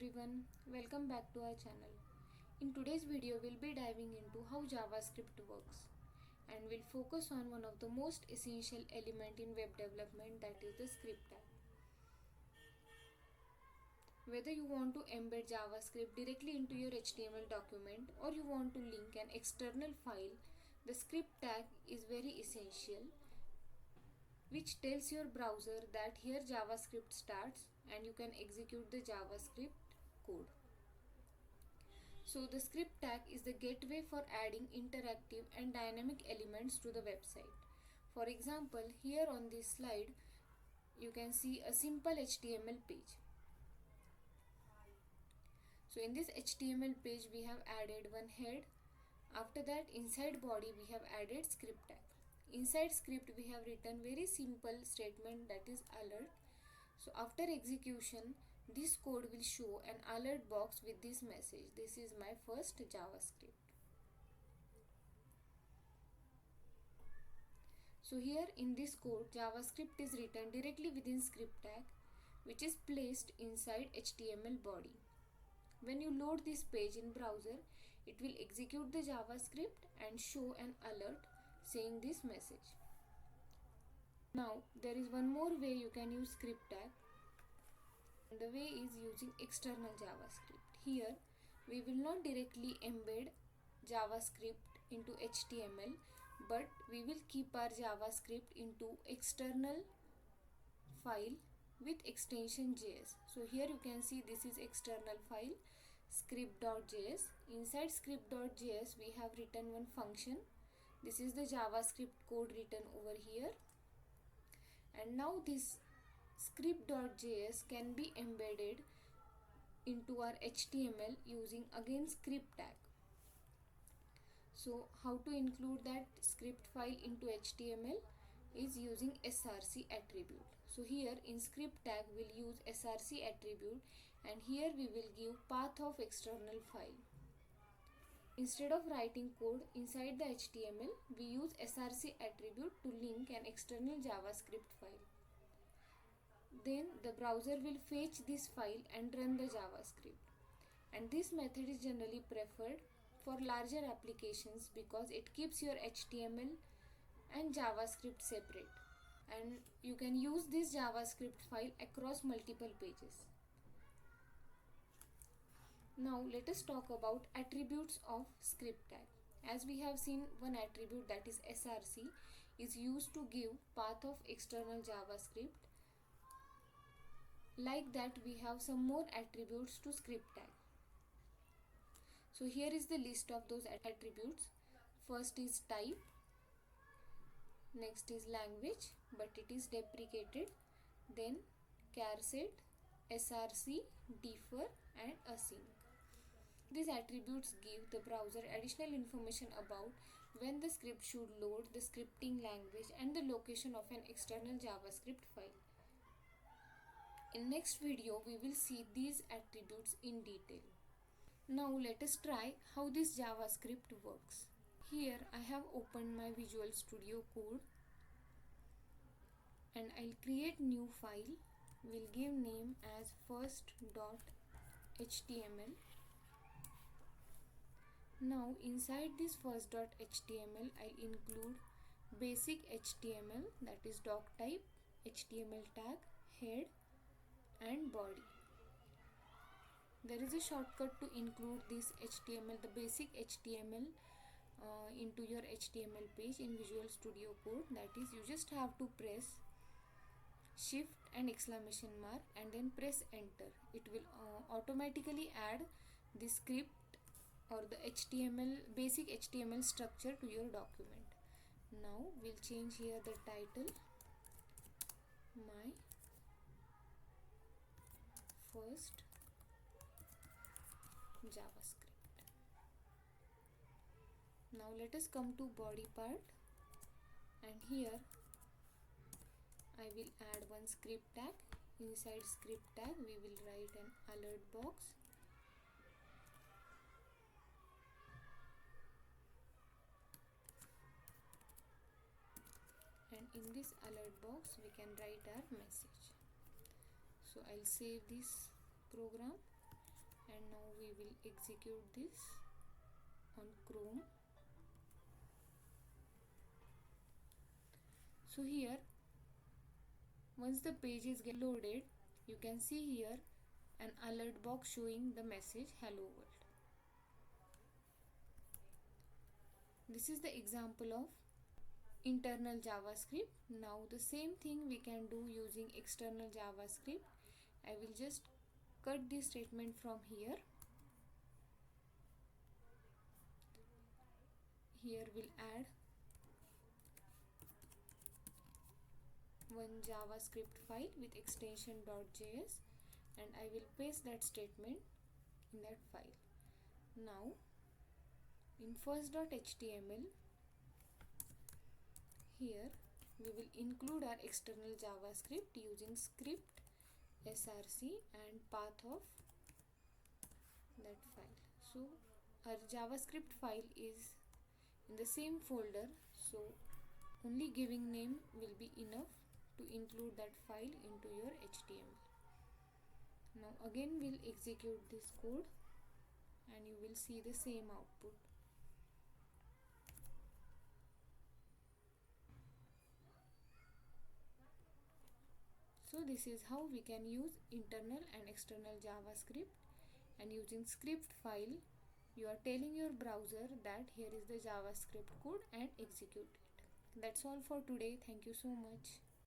everyone, welcome back to our channel. In today's video, we'll be diving into how JavaScript works and we'll focus on one of the most essential element in web development, that is the script tag. Whether you want to embed JavaScript directly into your HTML document or you want to link an external file, the script tag is very essential, which tells your browser that here JavaScript starts and you can execute the JavaScript code. So the script tag is the gateway for adding interactive and dynamic elements to the website. For example, here on this slide you can see a simple HTML page. So in this HTML page we have added one head. After that, inside body we have added script tag. Inside script we have written very simple statement, that is alert. So after execution, this code will show an alert box with this message: this is my first JavaScript. So here in this code, JavaScript is written directly within script tag, which is placed inside HTML body. When you load this page in browser, it will execute the JavaScript and show an alert saying this message. Now there is one more way you can use script tag. The way is using external JavaScript. Here we will not directly embed JavaScript into HTML, but we will keep our JavaScript into external file with extension JS. So here you can see this is external file script.js. Inside script.js we have written one function. This is the JavaScript code written over here, and now this script.js can be embedded into our HTML using again script tag. So how to include that script file into HTML is using src attribute. So here in script tag we'll use src attribute, and here we will give path of external file. Instead of writing code inside the HTML, we use src attribute to link an external JavaScript file. Then the browser will fetch this file and run the JavaScript. And this method is generally preferred for larger applications because it keeps your HTML and JavaScript separate. And you can use this JavaScript file across multiple pages. Now let us talk about attributes of script tag. As we have seen, one attribute, that is src, is used to give path of external JavaScript. Like that, we have some more attributes to script tag. So here is the list of those attributes. First is type, next is language, but it is deprecated, then charset, src, defer and async. These attributes give the browser additional information about when the script should load, the scripting language and the location of an external JavaScript file. In next video, we will see these attributes in detail. Now let us try how this JavaScript works. Here I have opened my Visual Studio Code and I'll create new file. We'll give name as first.html. Now inside this first.html, I'll include basic HTML, that is doc type, HTML tag, head and body. There is a shortcut to include this HTML, the basic HTML into your HTML page in Visual Studio Code. That is, you just have to press shift and exclamation mark and then press enter. It will automatically add the script or the HTML, basic HTML structure to your document. Now we'll change here the title, my first JavaScript. Now let us come to body part, and here I will add one script tag. Inside script tag we will write an alert box. And in this alert box we can write our message. So I'll save this program and now we will execute this on Chrome. So here, once the page is get loaded, you can see here an alert box showing the message hello world. This is the example of internal JavaScript. Now the same thing we can do using external JavaScript. I will just cut this statement from here. Here we'll add one JavaScript file with extension .js, and I will paste that statement in that file. Now in first.html, here we will include our external JavaScript using script src and path of that file. So our JavaScript file is in the same folder, so only giving name will be enough to include that file into your HTML. Now again we'll execute this code and you will see the same output. So this is how we can use internal and external JavaScript, and using script file you are telling your browser that here is the JavaScript code and execute it. That's all for today. Thank you so much.